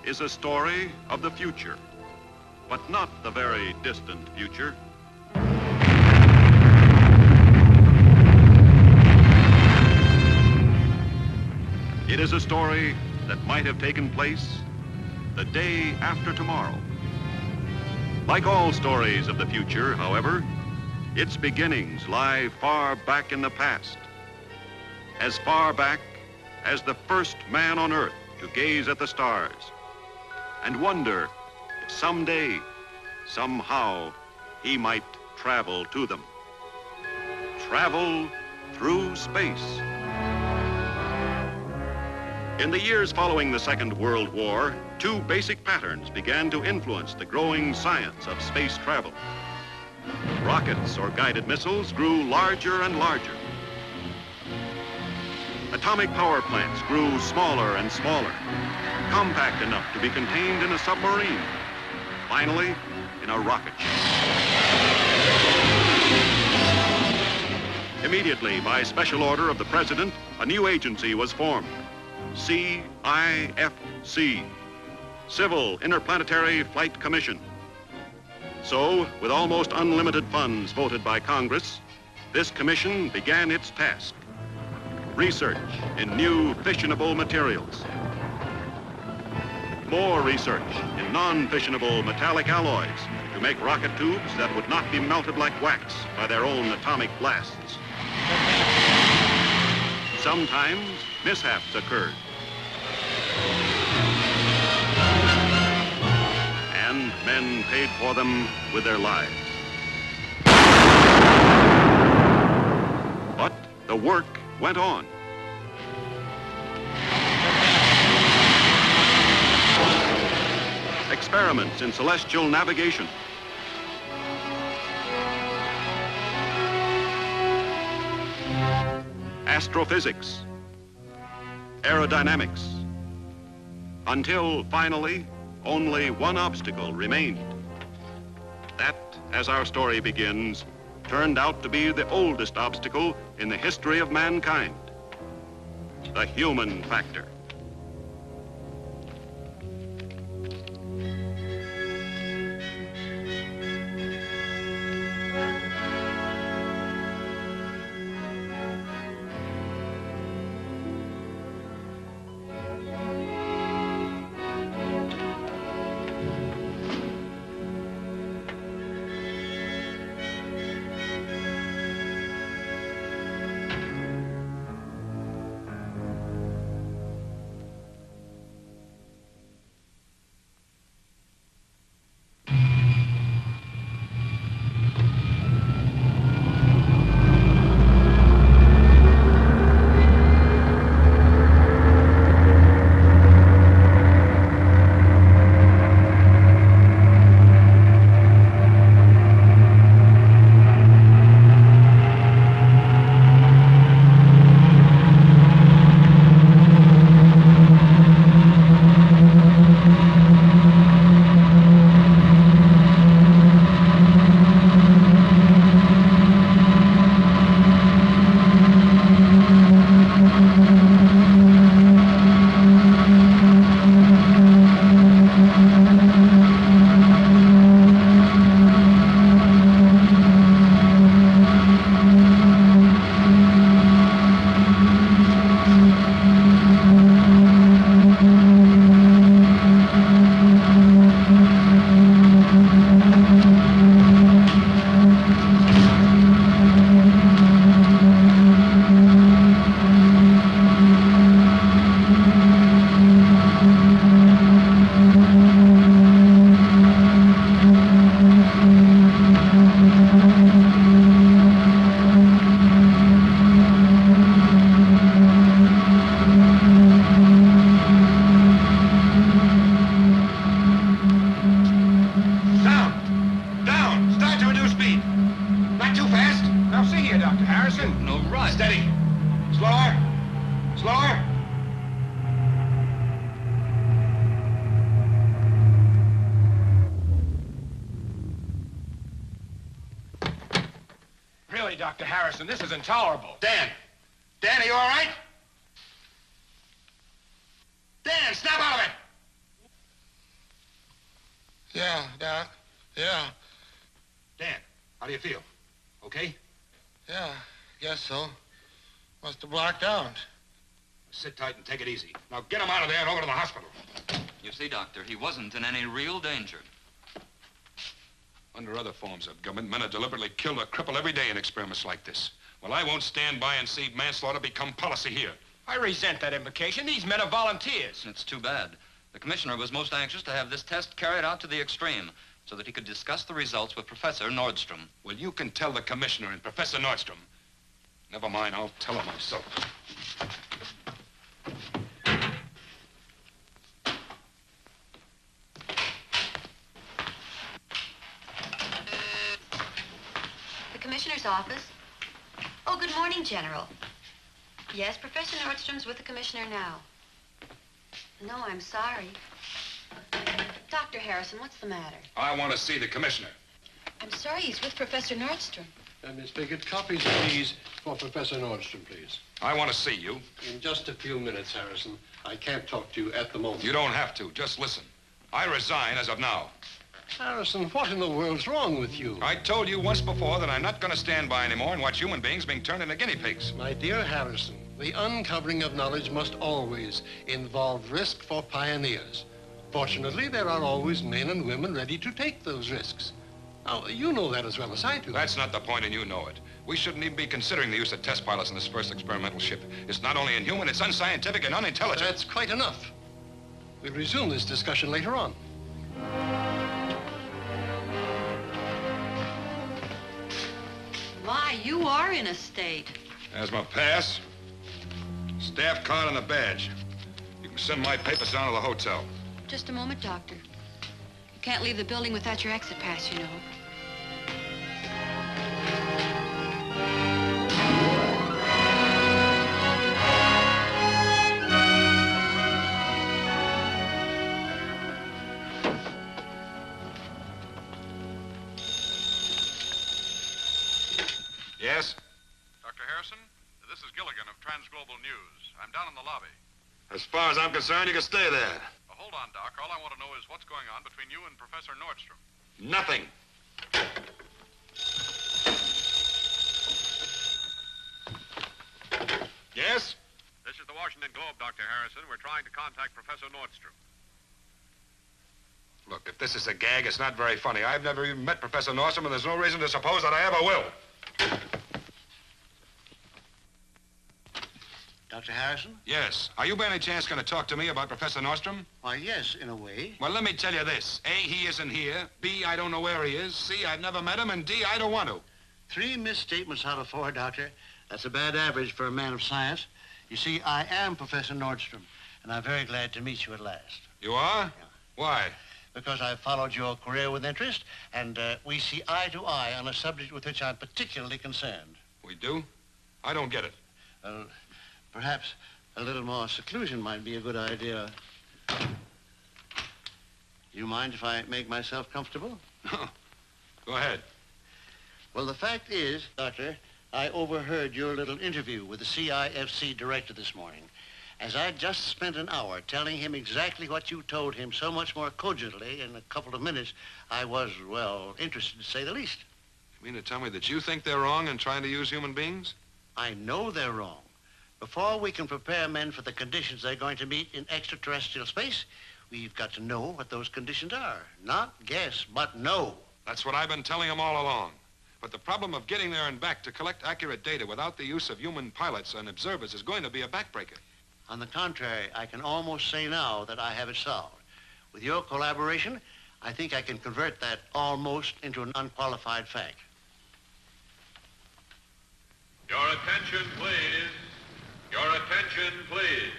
is a story of the future, but not the very distant future. It is a story that might have taken place the day after tomorrow. Like all stories of the future, however, its beginnings lie far back in the past, as far back as the first man on Earth to gaze at the stars and wonder if someday, somehow, he might travel to them. Travel through space. In the years following the Second World War, two basic patterns began to influence the growing science of space travel. Rockets or guided missiles grew larger and larger. Atomic power plants grew smaller and smaller, compact enough to be contained in a submarine, finally in a rocket ship. Immediately, by special order of the President, a new agency was formed. CIFC, Civil Interplanetary Flight Commission. So, with almost unlimited funds voted by Congress, this commission began its task: research in new fissionable materials. More research in non-fissionable metallic alloys to make rocket tubes that would not be melted like wax by their own atomic blasts. Sometimes mishaps occurred. And men paid for them with their lives. But the work went on. Experiments in celestial navigation. Astrophysics. Aerodynamics. Until finally, only one obstacle remained. That, as our story begins, turned out to be the oldest obstacle in the history of mankind: the human factor. Dr. Harrison, this is intolerable. Dan! Dan, are you all right? Dan, snap out of it! Yeah, Doc. Yeah. Dan, how do you feel? Okay? Yeah, guess so. Must have blacked out. Sit tight and take it easy. Now get him out of there and over to the hospital. You see, Doctor, he wasn't in any real danger. Under other forms of government, men are deliberately killed or crippled every day in experiments like this. Well, I won't stand by and see manslaughter become policy here. I resent that implication. These men are volunteers. It's too bad. The commissioner was most anxious to have this test carried out to the extreme so that he could discuss the results with Professor Nordstrom. Well, you can tell the commissioner and Professor Nordstrom. Never mind, I'll tell him myself. The commissioner's office. Oh, good morning, General. Yes, Professor Nordstrom's with the commissioner now. No, I'm sorry. Dr. Harrison, what's the matter? I want to see the commissioner. I'm sorry, he's with Professor Nordstrom. Miss Biggett, copies of these for Professor Nordstrom, please. I want to see you. In just a few minutes, Harrison. I can't talk to you at the moment. You don't have to. Just listen. I resign as of now. Harrison, what in the world's wrong with you? I told you once before that I'm not going to stand by anymore and watch human beings being turned into guinea pigs. My dear Harrison, the uncovering of knowledge must always involve risk for pioneers. Fortunately, there are always men and women ready to take those risks. Now, you know that as well as I do. That's not the point, and you know it. We shouldn't even be considering the use of test pilots in this first experimental ship. It's not only inhuman, it's unscientific and unintelligent. That's quite enough. We'll resume this discussion later on. My, you are in a state. There's my pass, staff card, and a badge. You can send my papers down to the hotel. Just a moment, Doctor. You can't leave the building without your exit pass, you know. Yes? Dr. Harrison, this is Gilligan of Transglobal News. I'm down in the lobby. As far as I'm concerned, you can stay there. Hold on, Doc. All I want to know is what's going on between you and Professor Nordstrom. Nothing. Yes? This is the Washington Globe, Dr. Harrison. We're trying to contact Professor Nordstrom. Look, if this is a gag, it's not very funny. I've never even met Professor Nordstrom, and there's no reason to suppose that I ever will. Dr. Harrison? Yes. Are you by any chance going to talk to me about Professor Nordstrom? Why, yes, in a way. Well, let me tell you this. A, he isn't here. B, I don't know where he is. C, I've never met him. And D, I don't want to. 3 misstatements out of 4, Doctor. That's a bad average for a man of science. You see, I am Professor Nordstrom, and I'm very glad to meet you at last. You are? Yeah. Why? Because I've followed your career with interest, and we see eye to eye on a subject with which I'm particularly concerned. We do? I don't get it. Perhaps a little more seclusion might be a good idea. You mind if I make myself comfortable? No. Go ahead. Well, the fact is, Doctor, I overheard your little interview with the CIFC director this morning. As I'd just spent an hour telling him exactly what you told him so much more cogently in a couple of minutes, I was, well, interested to say the least. You mean to tell me that you think they're wrong in trying to use human beings? I know they're wrong. Before we can prepare men for the conditions they're going to meet in extraterrestrial space, we've got to know what those conditions are. Not guess, but know. That's what I've been telling them all along. But the problem of getting there and back to collect accurate data without the use of human pilots and observers is going to be a backbreaker. On the contrary, I can almost say now that I have it solved. With your collaboration, I think I can convert that almost into an unqualified fact. Your attention, please. Your attention, please.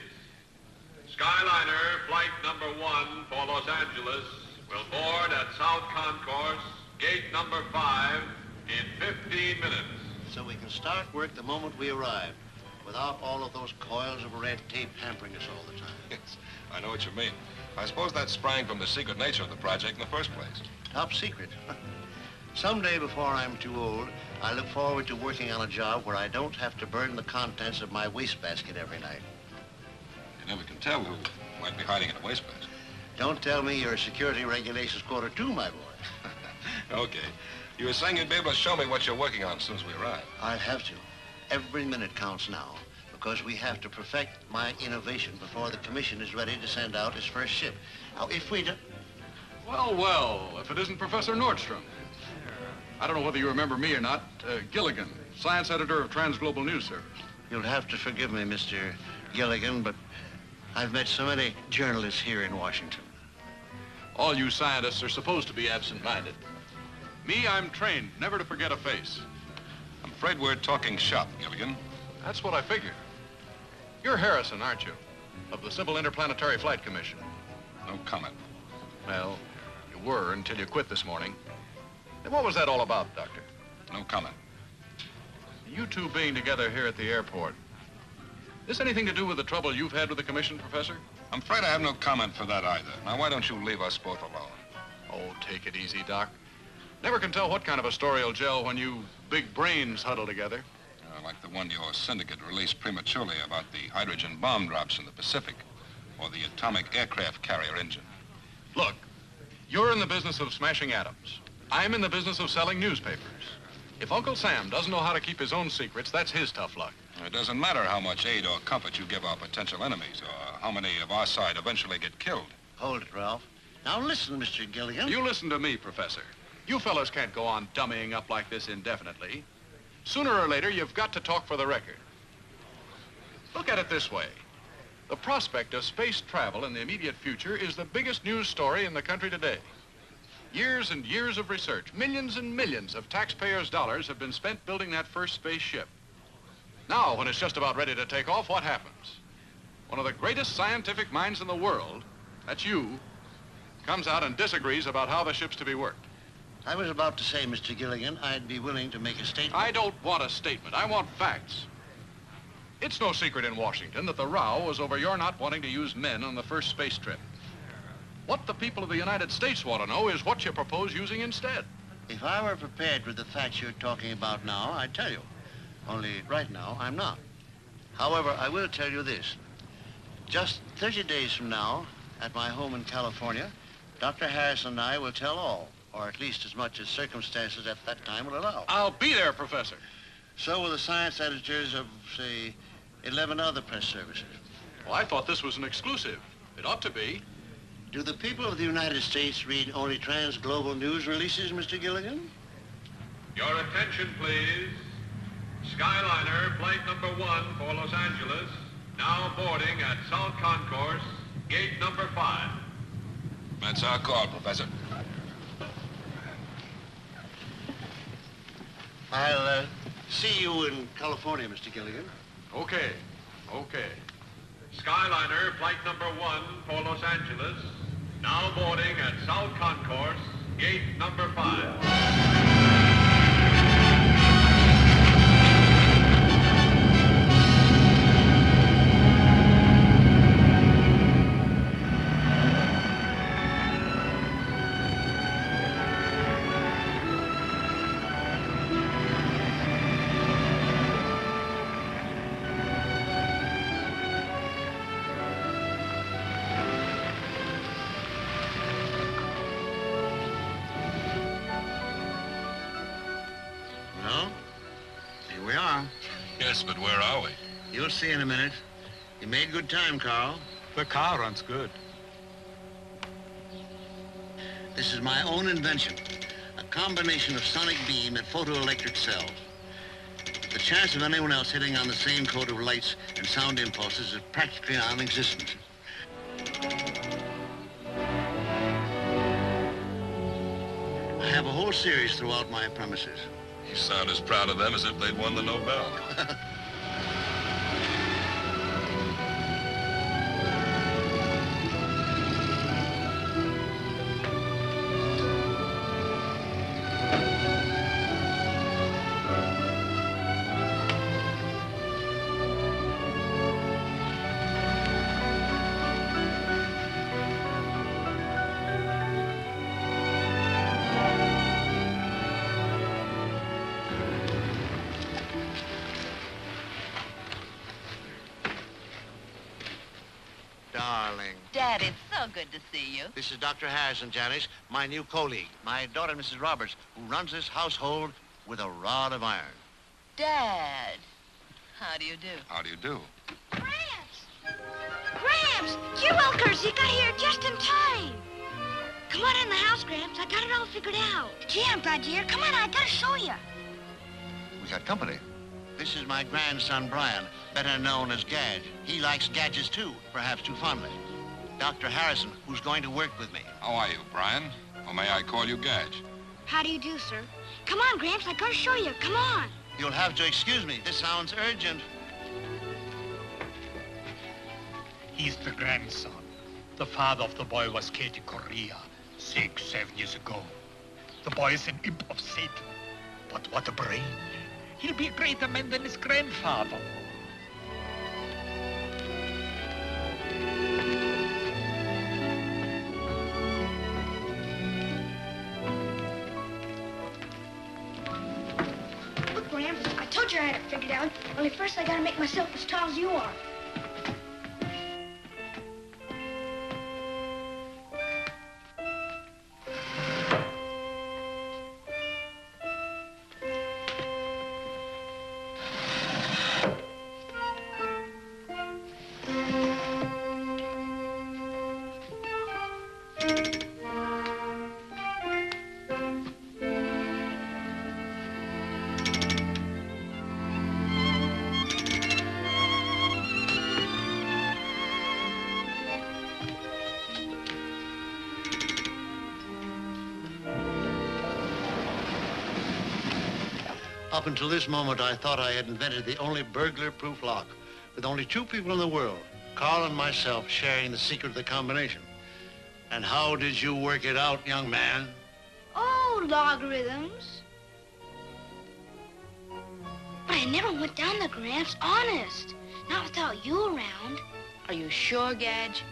Skyliner flight number 1 for Los Angeles will board at South Concourse, gate number 5, in 15 minutes. So we can start work the moment we arrive, without all of those coils of red tape hampering us all the time. Yes, I know what you mean. I suppose that sprang from the secret nature of the project in the first place. Top secret. Someday before I'm too old, I look forward to working on a job where I don't have to burn the contents of my wastebasket every night. You never can tell who might be hiding in a wastebasket. Don't tell me you're security regulations quarter 2, my boy. Okay. You were saying you'd be able to show me what you're working on as soon as we arrive. I'll have to. Every minute counts now, because we have to perfect my innovation before the commission is ready to send out its first ship. Now, if we don't... Well, well, if it isn't Professor Nordstrom. I don't know whether you remember me or not. Gilligan, science editor of Transglobal News Service. You'll have to forgive me, Mr. Gilligan, but I've met so many journalists here in Washington. All you scientists are supposed to be absent-minded. Me, I'm trained never to forget a face. I'm afraid we're talking shop, Gilligan. That's what I figured. You're Harrison, aren't you? Of the Civil Interplanetary Flight Commission. No comment. Well, you were until you quit this morning. And what was that all about, Doctor? No comment. You two being together here at the airport. This anything to do with the trouble you've had with the commission, Professor? I'm afraid I have no comment for that either. Now, why don't you leave us both alone? Oh, take it easy, Doc. Never can tell what kind of a story will gel when you big brains huddle together. Like the one your syndicate released prematurely about the hydrogen bomb drops in the Pacific, or the atomic aircraft carrier engine. Look, you're in the business of smashing atoms. I'm in the business of selling newspapers. If Uncle Sam doesn't know how to keep his own secrets, that's his tough luck. It doesn't matter how much aid or comfort you give our potential enemies, or how many of our side eventually get killed. Hold it, Ralph. Now listen, Mr. Gilligan. You listen to me, Professor. You fellas can't go on dummying up like this indefinitely. Sooner or later, you've got to talk for the record. Look at it this way. The prospect of space travel in the immediate future is the biggest news story in the country today. Years and years of research, millions and millions of taxpayers' dollars have been spent building that first spaceship. Now, when it's just about ready to take off, what happens? One of the greatest scientific minds in the world, that's you, comes out and disagrees about how the ship's to be worked. I was about to say, Mr. Gilligan, I'd be willing to make a statement. I don't want a statement. I want facts. It's no secret in Washington that the row was over your not wanting to use men on the first space trip. What the people of the United States want to know is what you propose using instead. If I were prepared with the facts you're talking about now, I'd tell you. Only right now, I'm not. However, I will tell you this. Just 30 days from now, at my home in California, Dr. Harrison and I will tell all, or at least as much as circumstances at that time will allow. I'll be there, Professor. So will the science editors of, say, 11 other press services. Well, I thought this was an exclusive. It ought to be. Do the people of the United States read only trans-global news releases, Mr. Gilligan? Your attention, please. Skyliner, flight number 1 for Los Angeles, now boarding at South Concourse, gate number 5. That's our call, Professor. I'll see you in California, Mr. Gilligan. Okay. Okay. Skyliner, flight number 1 for Los Angeles, now boarding at South Concourse, gate number 5. Yes, but where are we? You'll see in a minute. You made good time, Carl. The car runs good. This is my own invention. A combination of sonic beam and photoelectric cells. The chance of anyone else hitting on the same code of lights and sound impulses is practically non-existent. I have a whole series throughout my premises. You sound as proud of them as if they'd won the Nobel. darling. Dad, it's so good to see you. This is Dr. Harrison, Janice, my new colleague. My daughter, Mrs. Roberts, who runs this household with a rod of iron. Dad, how do you do? How do you do? Gramps! Gramps! Gee wilkers, you got here just in time. Come on in the house, Gramps. I got it all figured out. Gee, I'm glad you're here. Come on, I gotta show you. We got company. This is my grandson, Brian, better known as Gadge. He likes gadgets too, perhaps too fondly. Dr. Harrison, who's going to work with me. How are you, Brian? Or may I call you Gadge? How do you do, sir? Come on, Gramps, I gotta show you. Come on. You'll have to excuse me. This sounds urgent. He's the grandson. The father of the boy was killed in Korea 6-7 years ago. The boy is an imp of Satan. But what a brain. He'll be a greater man than his grandfather. Look, Gramps, I told you I had it figured out. Only first I gotta make myself as tall as you are. Up until this moment, I thought I had invented the only burglar-proof lock, with only 2 people in the world, Carl and myself, sharing the secret of the combination. And how did you work it out, young man? Oh, logarithms. But I never went down the Gramps, honest. Not without you around. Are you sure, Gadge?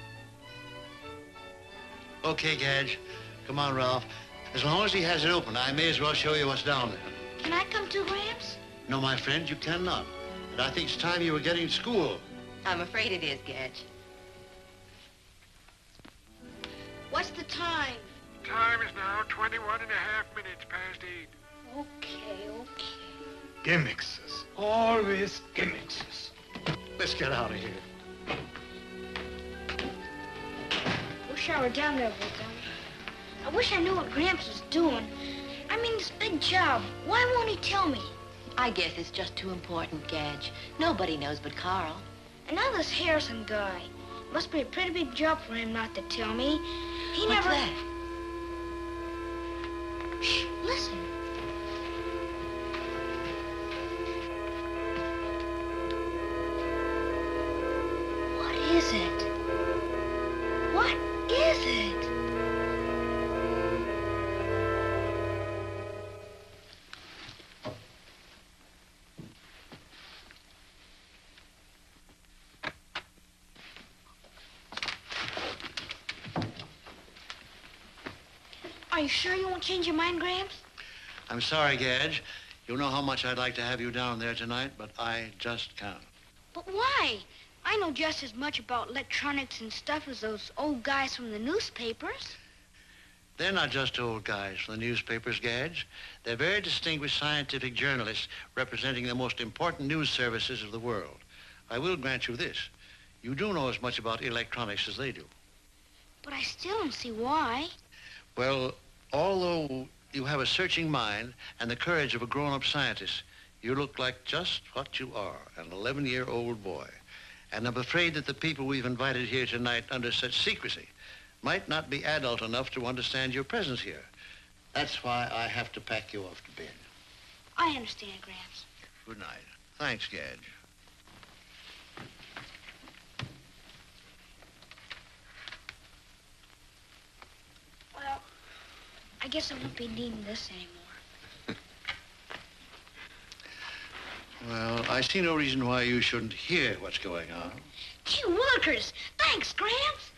Okay, Gadge. Come on, Ralph. As long as he has it open, I may as well show you what's down there. Can I come too, Gramps? No, my friend, you cannot. And I think it's time you were getting to school. I'm afraid it is, Gadge. What's the time? Time is now 21 and a half minutes past 8. Okay. Gimmicks. Always gimmicks. Let's get out of here. Wish I were down there with them. I wish I knew what Gramps was doing. I mean, this big job. Why won't he tell me? I guess it's just too important, Gadge. Nobody knows but Carl. And now this Harrison guy. Must be a pretty big job for him not to tell me. He What's never... that? Shh, listen. What is it? What is it? Are you sure you won't change your mind, Gramps? I'm sorry, Gadge. You know how much I'd like to have you down there tonight, but I just can't. But why? I know just as much about electronics and stuff as those old guys from the newspapers. They're not just old guys from the newspapers, Gadge. They're very distinguished scientific journalists representing the most important news services of the world. I will grant you this. You do know as much about electronics as they do. But I still don't see why. Well, although you have a searching mind and the courage of a grown-up scientist, you look like just what you are, an 11-year-old boy. And I'm afraid that the people we've invited here tonight under such secrecy might not be adult enough to understand your presence here. That's why I have to pack you off to bed. I understand, Gramps. Good night. Thanks, Gadge. Well, I guess I won't be needing this anymore. Well, I see no reason why you shouldn't hear what's going on. Gee willikers! Thanks, Gramps!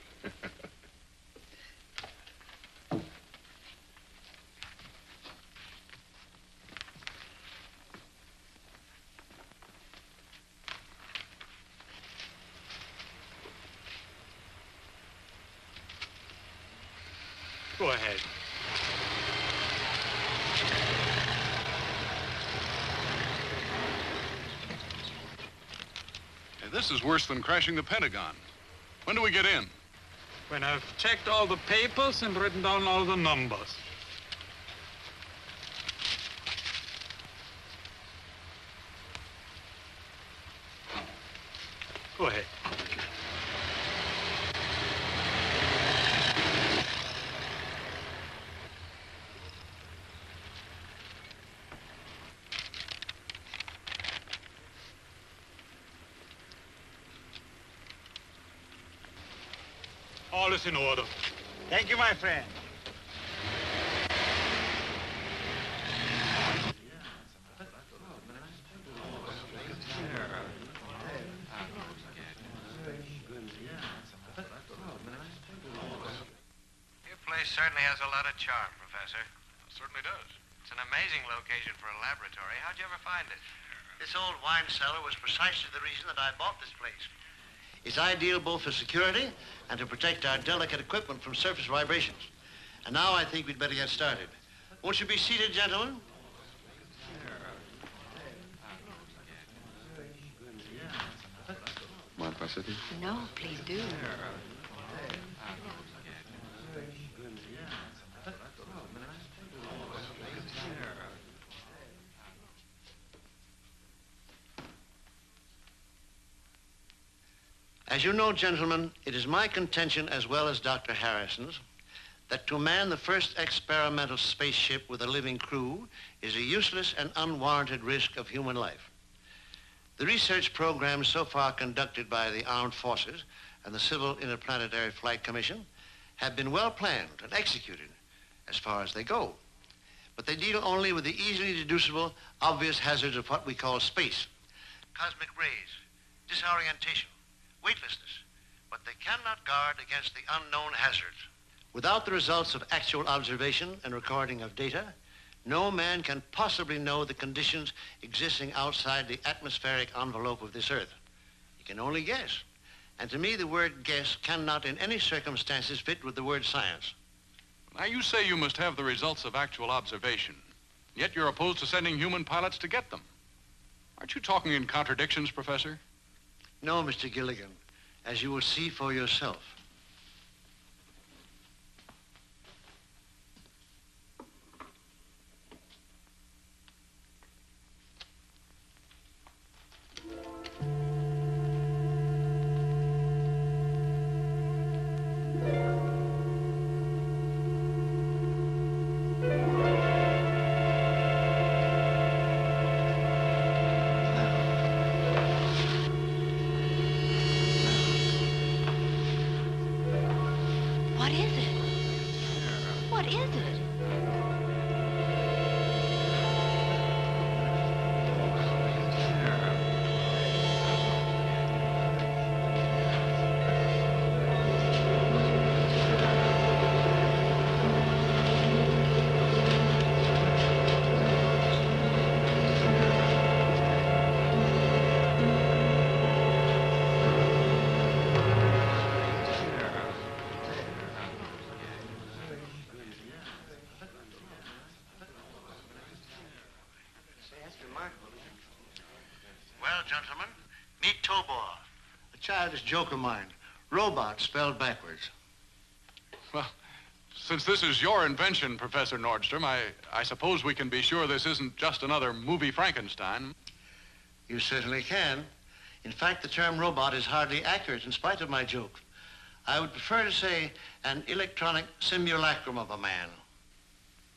Go ahead. Hey, this is worse than crashing the Pentagon. When do we get in? When I've checked all the papers and written down all the numbers. Go ahead. All is in order. Thank you, my friend. Your place certainly has a lot of charm, Professor. It certainly does. It's an amazing location for a laboratory. How'd you ever find it? This old wine cellar was precisely the reason that I bought this place. It's ideal both for security and to protect our delicate equipment from surface vibrations. And now I think we'd better get started. Won't you be seated, gentlemen? Mind if I sit here? No, please do. As you know, gentlemen, it is my contention, as well as Dr. Harrison's, that to man the first experimental spaceship with a living crew is a useless and unwarranted risk of human life. The research programs so far conducted by the Armed Forces and the Civil Interplanetary Flight Commission have been well planned and executed as far as they go. But they deal only with the easily deducible, obvious hazards of what we call space. Cosmic rays, disorientation, weightlessness, but they cannot guard against the unknown hazards. Without the results of actual observation and recording of data, no man can possibly know the conditions existing outside the atmospheric envelope of this Earth. He can only guess. And to me, the word guess cannot in any circumstances fit with the word science. Now, you say you must have the results of actual observation, yet you're opposed to sending human pilots to get them. Aren't you talking in contradictions, Professor? No, Mr. Gilligan, as you will see for yourself. What is it? What is it? Well, gentlemen, meet Tobor, a childish joke of mine. Robot spelled backwards. Well, since this is your invention, Professor Nordstrom, I suppose we can be sure this isn't just another movie Frankenstein. You certainly can. In fact, the term robot is hardly accurate in spite of my joke. I would prefer to say an electronic simulacrum of a man.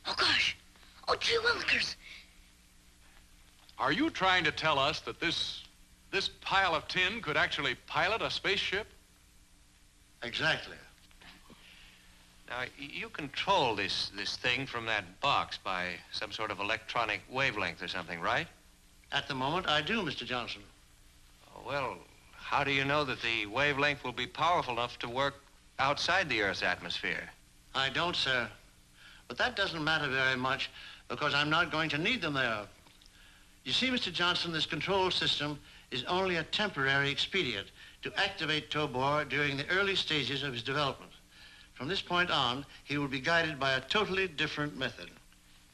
Oh, gosh. Oh, gee willikers. Are you trying to tell us that this pile of tin could actually pilot a spaceship? Exactly. Now, you control this thing from that box by some sort of electronic wavelength or something, right? At the moment, I do, Mr. Johnson. Oh, well, how do you know that the wavelength will be powerful enough to work outside the Earth's atmosphere? I don't, sir. But that doesn't matter very much because I'm not going to need them there. You see, Mr. Johnson, this control system is only a temporary expedient to activate Tobor during the early stages of his development. From From this point on, he will be guided by a totally different method.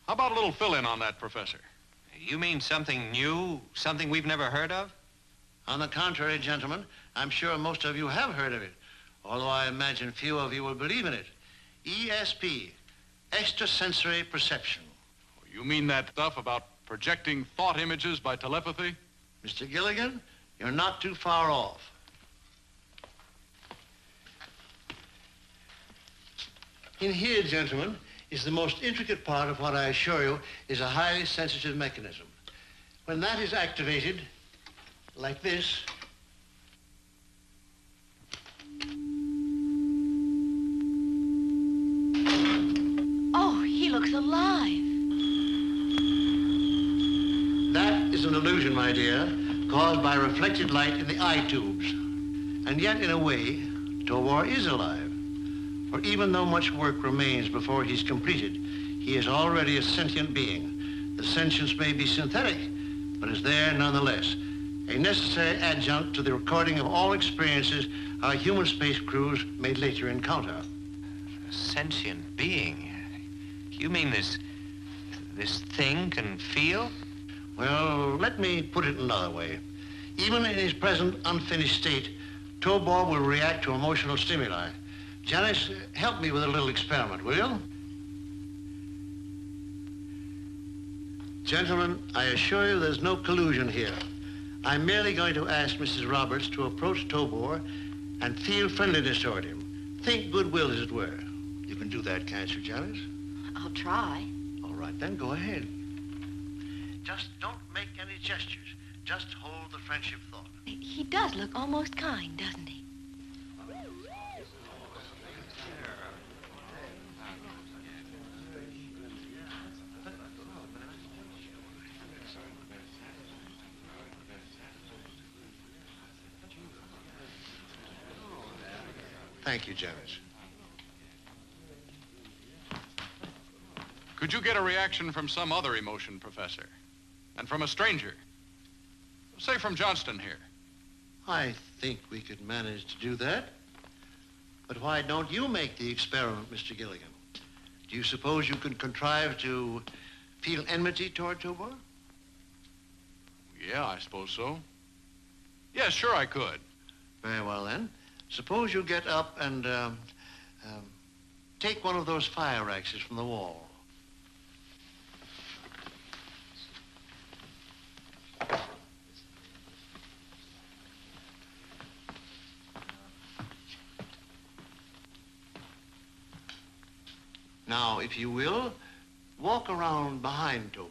How about a little fill-in on that, Professor? You mean something new, something we've never heard of? On the contrary, gentlemen, I'm sure most of you have heard of it, although I imagine few of you will believe in it. ESP, extrasensory perception. You mean that stuff about projecting thought images by telepathy? Mr. Gilligan, you're not too far off. In here, gentlemen, is the most intricate part of what I assure you is a highly sensitive mechanism. When that is activated, like this, Oh, he looks alive. that is an illusion, my dear, caused by reflected light in the eye tubes. And yet, in a way, Tobor is alive. For even though much work remains before he's completed, he is already a sentient being. The sentience may be synthetic, but is there nonetheless. A necessary adjunct to the recording of all experiences our human space crews may later encounter. A sentient being? You mean this thing can feel? Well, let me put it another way. Even in his present unfinished state, Tobor will react to emotional stimuli. Janice, help me with a little experiment, will you? Gentlemen, I assure you there's no collusion here. I'm merely going to ask Mrs. Roberts to approach Tobor and feel friendliness toward him. Think goodwill, as it were. You can do that, can't you, Janice? I'll try. All right, then, go ahead. Just don't make any gestures. Just hold the friendship thought. He does look almost kind, doesn't he? Thank you, Janice. Could you get a reaction from some other emotion, Professor? And from a stranger? Say from Johnston here. I think we could manage to do that. But why don't you make the experiment, Mr. Gilligan? Do you suppose you could contrive to feel enmity toward Tobor? Yeah, I suppose so. Yes, sure I could. Very well, then. Suppose you get up and take one of those fire axes from the wall. Now, if you will, walk around behind Tobor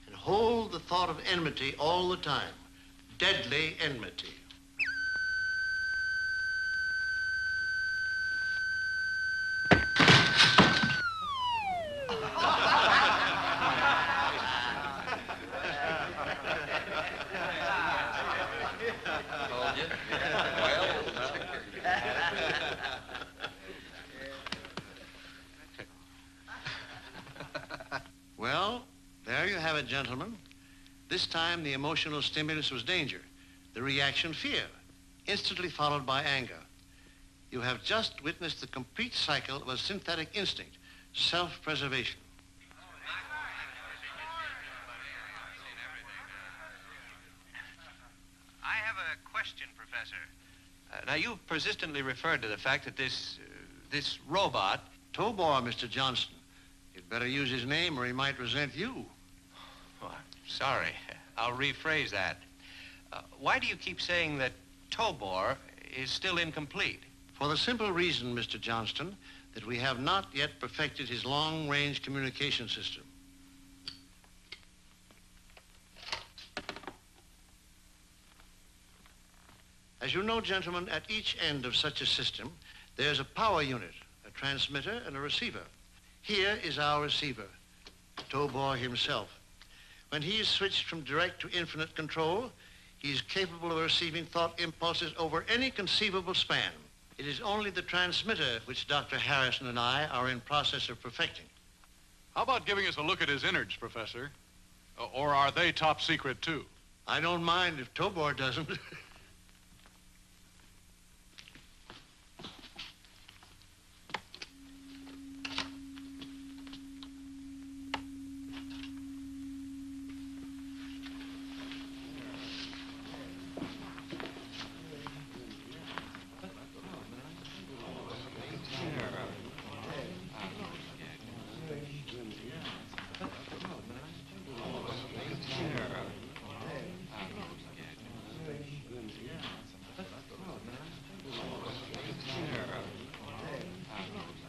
and hold the thought of enmity all the time. Deadly enmity. Told you. Well, there you have it, gentlemen. This time, the emotional stimulus was danger. The reaction, fear, instantly followed by anger. You have just witnessed the complete cycle of a synthetic instinct, self-preservation. I have a question, Professor. Now, you've persistently referred to the fact that this robot... Tobor, Mr. Johnston. You'd better use his name or he might resent you. Oh, I'm sorry. I'll rephrase that. Why do you keep saying that Tobor is still incomplete? For the simple reason, Mr. Johnston, that we have not yet perfected his long-range communication system. As you know, gentlemen, at each end of such a system, there's a power unit, a transmitter and a receiver. Here is our receiver, Tobor himself. When he is switched from direct to infinite control, he is capable of receiving thought impulses over any conceivable span. It is only the transmitter which Dr. Harrison and I are in process of perfecting. How about giving us a look at his innards, Professor? Or are they top secret, too? I don't mind if Tobor doesn't.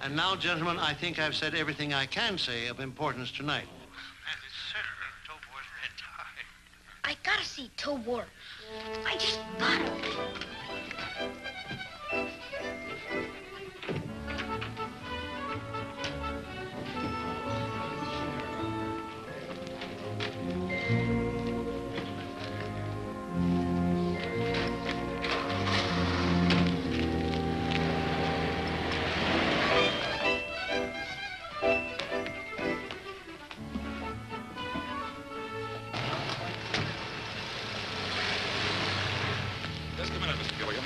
And now, gentlemen, I think I've said everything I can say of importance tonight. And it's certainly Tobor's bedtime. I gotta see Tobor. I just gotta. Just a minute, Mr. Gilligan.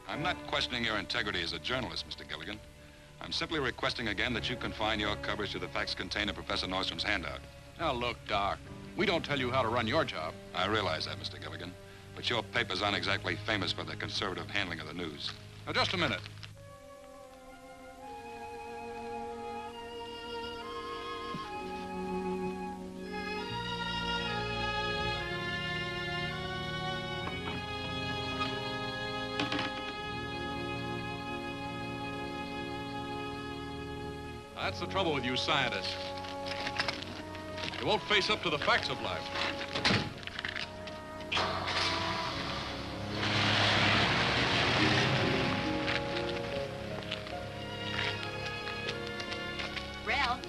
I'm not questioning your integrity as a journalist, Mr. Gilligan. I'm simply requesting again that you confine your coverage to the facts contained in Professor Nordstrom's handout. Now, look, Doc, we don't tell you how to run your job. I realize that, Mr. Gilligan, but your papers aren't exactly famous for the conservative handling of the news. Now, just a minute. That's the trouble with you scientists. You won't face up to the facts of life. Ralph,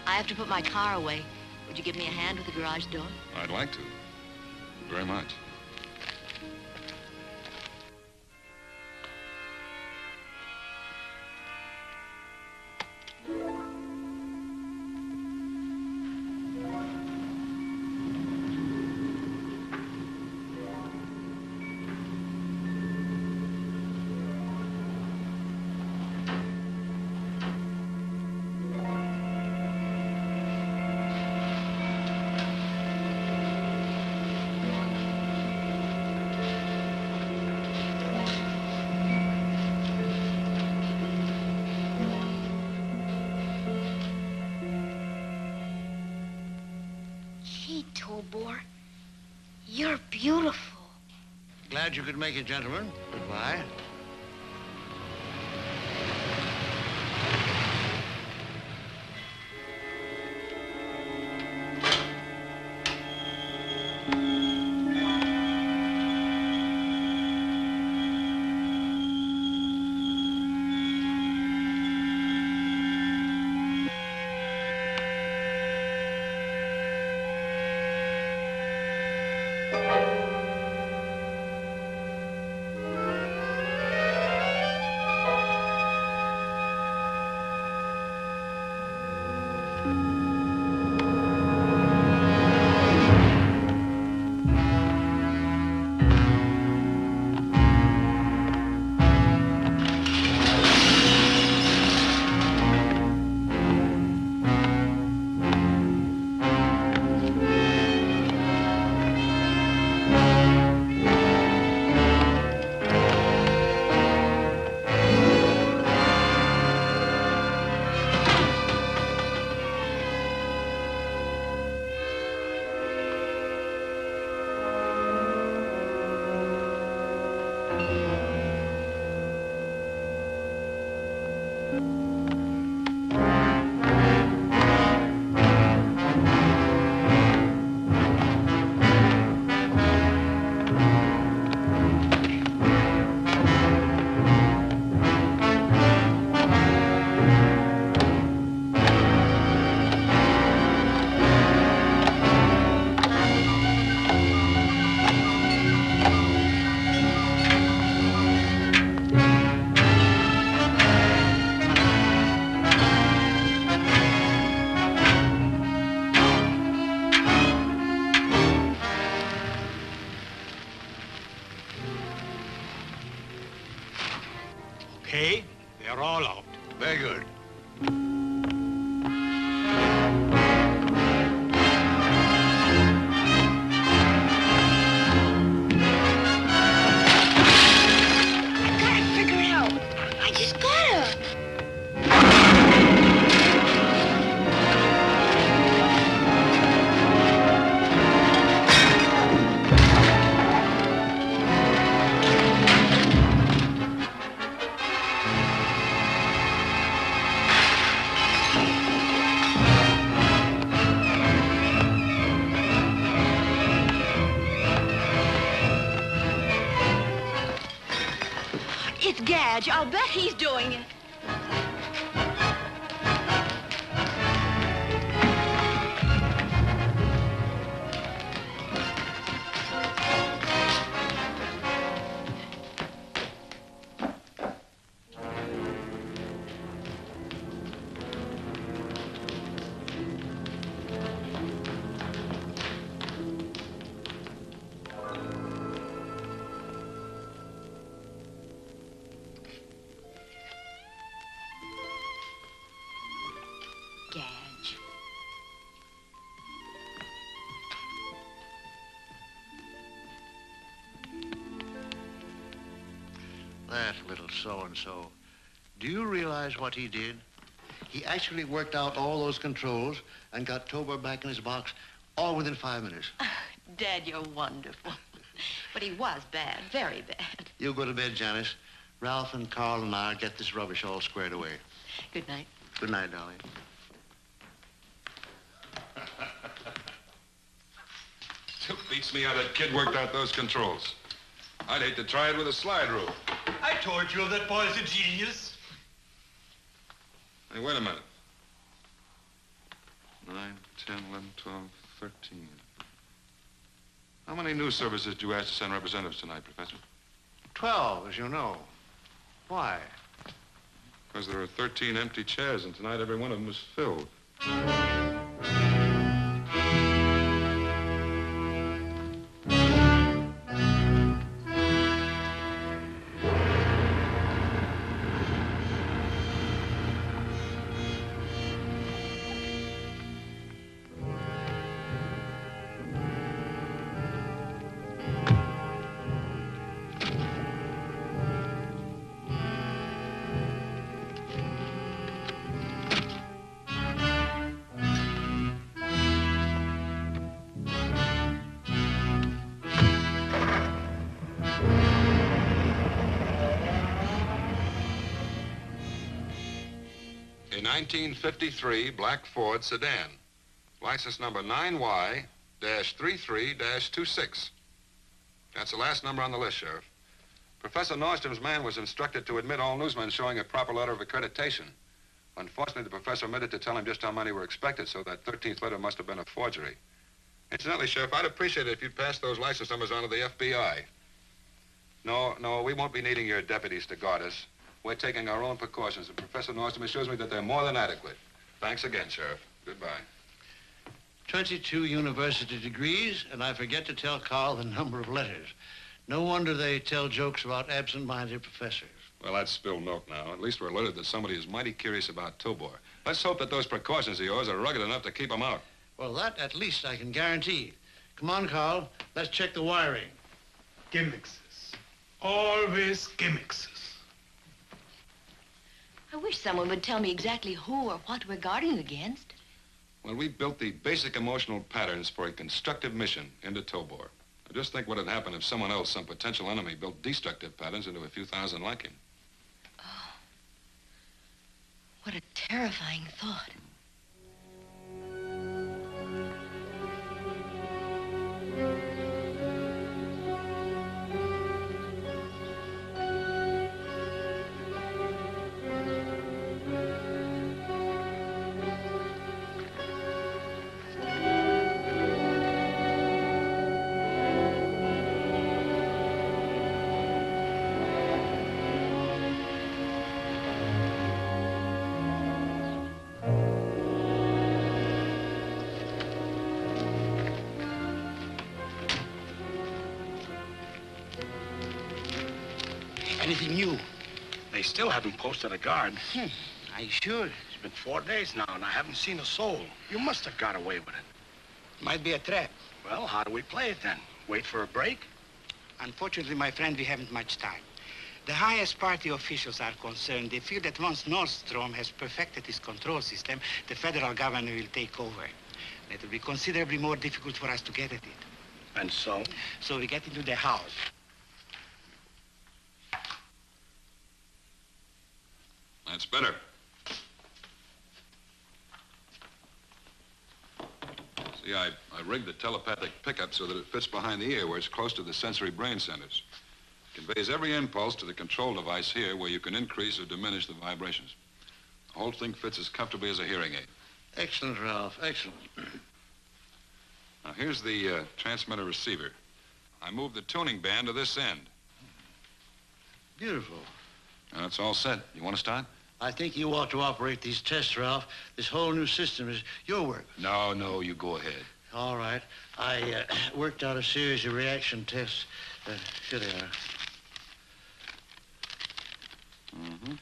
I have to put my car away. Would you give me a hand with the garage door? I'd like to. Very much. Gee, Tobor, you're beautiful. Glad you could make it, gentlemen. Goodbye. Gadge. I'll bet he's doing it. Gadge. That little so-and-so. Do you realize what he did? He actually worked out all those controls and got Tobor back in his box all within 5 minutes. Dad, you're wonderful. But he was bad, very bad. You go to bed, Janice. Ralph and Carl and I'll get this rubbish all squared away. Good night. Good night, darling. Still beats me how that kid worked out those controls. I'd hate to try it with a slide rule. I told you that boy's a genius. Hey, wait a minute. 9, 10, 11, 12, 13. How many news services did you ask to send representatives tonight, Professor? 12, as you know. Why? Because there are 13 empty chairs, and tonight every one of them was filled. 1953 black Ford sedan. License number 9Y-33-26. That's the last number on the list, Sheriff. Professor Nordstrom's man was instructed to admit all newsmen showing a proper letter of accreditation. Unfortunately, the professor omitted to tell him just how many were expected, so that 13th letter must have been a forgery. Incidentally, Sheriff, I'd appreciate it if you'd pass those license numbers on to the FBI. No, we won't be needing your deputies to guard us. We're taking our own precautions, and Professor Nordstrom assures me that they're more than adequate. Thanks again, Sheriff. Goodbye. 22 university degrees, and I forget to tell Carl the number of letters. No wonder they tell jokes about absent-minded professors. Well, that's spilled milk now. At least we're alerted that somebody is mighty curious about Tobor. Let's hope that those precautions of yours are rugged enough to keep him out. Well, that at least I can guarantee. Come on, Carl. Let's check the wiring. Gimmicks. Always gimmicks. I wish someone would tell me exactly who or what we're guarding against. Well, we built the basic emotional patterns for a constructive mission into Tobor. I just think what would happen if someone else, some potential enemy, built destructive patterns into a few thousand like him. Oh, what a terrifying thought. Anything new? They still haven't posted a guard. Are you sure? It's been 4 days now, and I haven't seen a soul. You must have got away with it. Might be a trap. Well, how do we play it then? Wait for a break? Unfortunately, my friend, we haven't much time. The highest party officials are concerned. They feel that once Nordstrom has perfected his control system, the federal government will take over. It will be considerably more difficult for us to get at it. And so? So we get into the house. That's better. See, I rigged the telepathic pickup so that it fits behind the ear where it's close to the sensory brain centers. Conveys every impulse to the control device here where you can increase or diminish the vibrations. The whole thing fits as comfortably as a hearing aid. Excellent, Ralph. Excellent. Now, here's the transmitter receiver. I moved the tuning band to this end. Beautiful. Now, it's all set. You want to start? I think you ought to operate these tests, Ralph. This whole new system is your work. No, you go ahead. All right. I worked out a series of reaction tests. Here they are. Mm-hmm.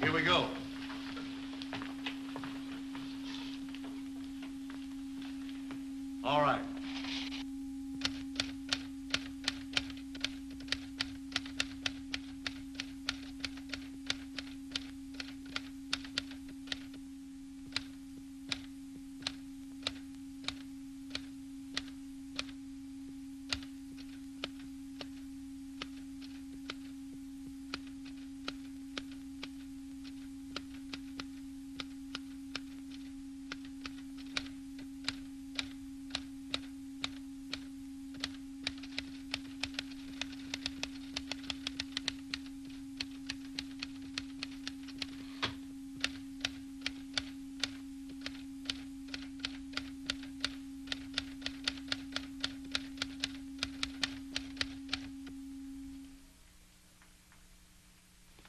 Here we go. All right.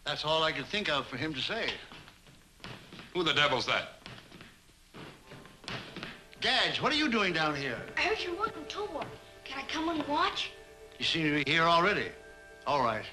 That's all I could think of for him to say. Who the devil's that? Gadge, what are you doing down here? I heard you're working Tobor. Can I come and watch? You seem to be here already. All right.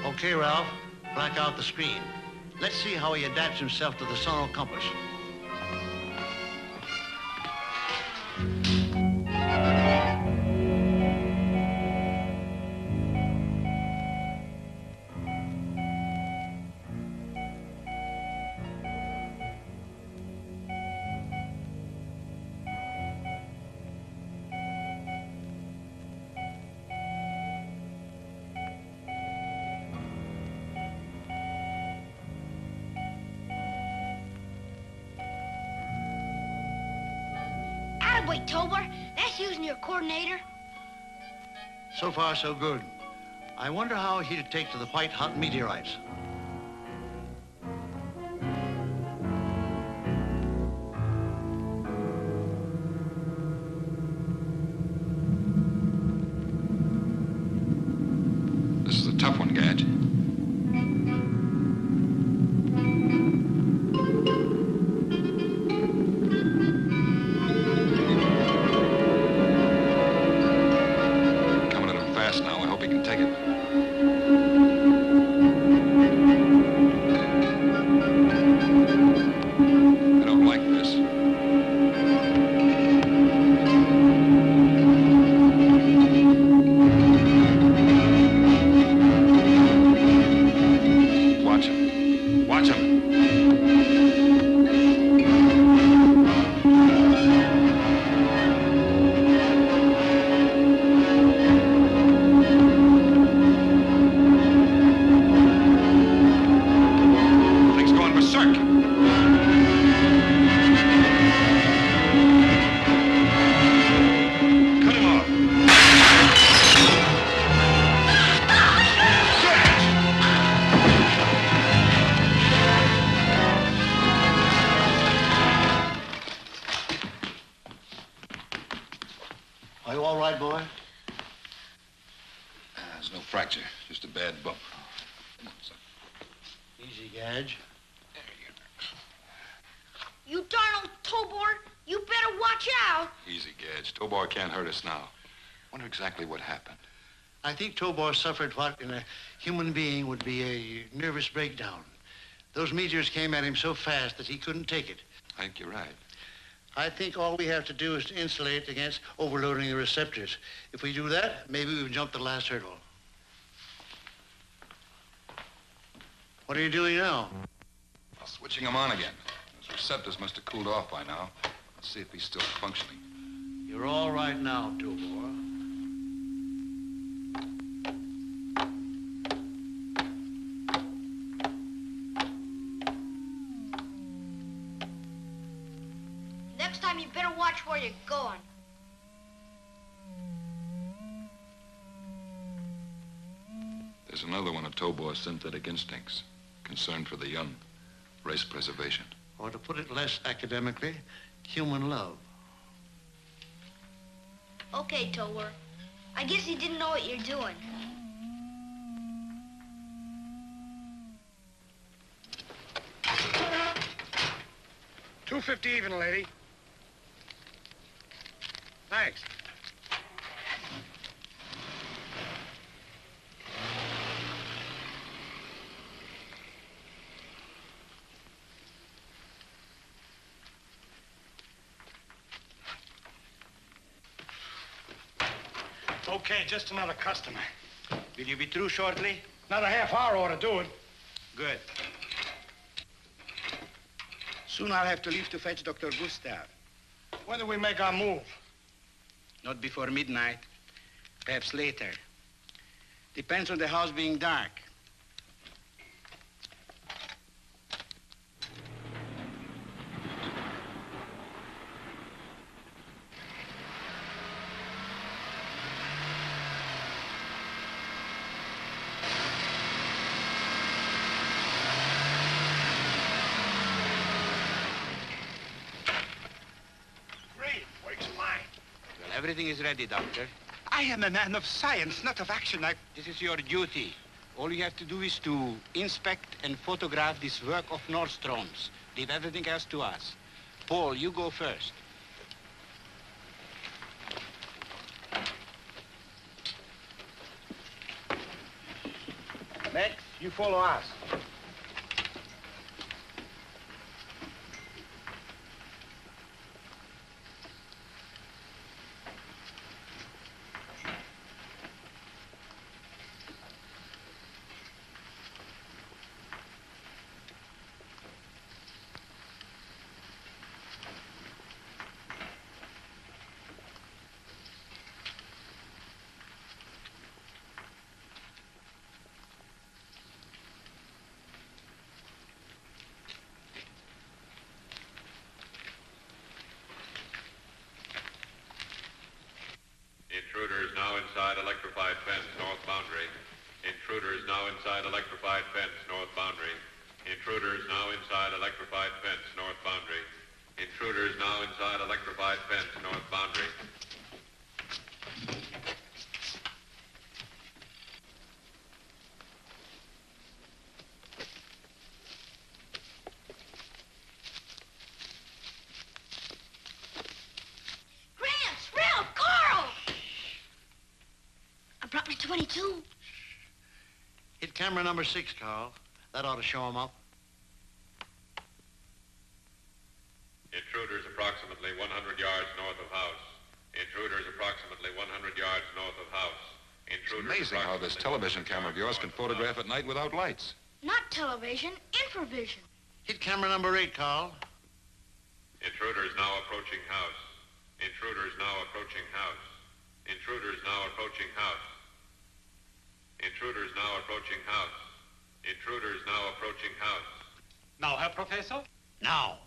Okay, Ralph, black out the screen. Let's see how he adapts himself to the sonar compass. Wait, Tobor, that's using your coordinator. So far, so good. I wonder how he'd take to the white-hot meteorites. This is a tough one, Gadge. Are you all right, boy? There's no fracture, just a bad bump. Come on, son. Easy, Gadge. You darn old Tobor, you better watch out. Easy, Gadge. Tobor can't hurt us now. Wonder exactly what happened. I think Tobor suffered what in a human being would be a nervous breakdown. Those meteors came at him so fast that he couldn't take it. I think you're right. I think all we have to do is to insulate against overloading the receptors. If we do that, maybe we've jumped the last hurdle. What are you doing now? Well, switching them on again. His receptors must have cooled off by now. Let's see if he's still functioning. You're all right now, Tobor. Next time you better watch where you're going. There's another one of Tobor's synthetic instincts. Concern for the young. Race preservation. Or to put it less academically, human love. Okay, Tobor. I guess you didn't know what you're doing. $2.50 even, lady. Thanks. Okay, just another customer. Will you be through shortly? Another half hour ought to do it. Good. Soon I'll have to leave to fetch Dr. Gustav. When do we make our move? Not before midnight. Perhaps later. Depends on the house being dark. Everything is ready, Doctor. I am a man of science, not of action. This is your duty. All you have to do is to inspect and photograph this work of Nordstrom's. Leave everything else to us. Paul, you go first. Next, you follow us. Intruders now inside electrified fence, north boundary. Intruders now inside electrified fence, north boundary. Intruders now inside electrified fence, north boundary. Intruders now inside electrified fence, north boundary. Gramps, Ralph, Carl! I brought my 22. Hit camera number 6, Carl. That ought to show him up. Intruders approximately 100 yards north of house. Intruders approximately 100 yards north of house. It's amazing how this television camera of yours can photograph at night without lights. Not television, infravision. Hit camera number 8, Carl. Intruders now approaching house. Intruders now approaching house. Intruders now approaching house. Intruders now approaching house. Intruders now approaching house. Now, Herr Professor? Now.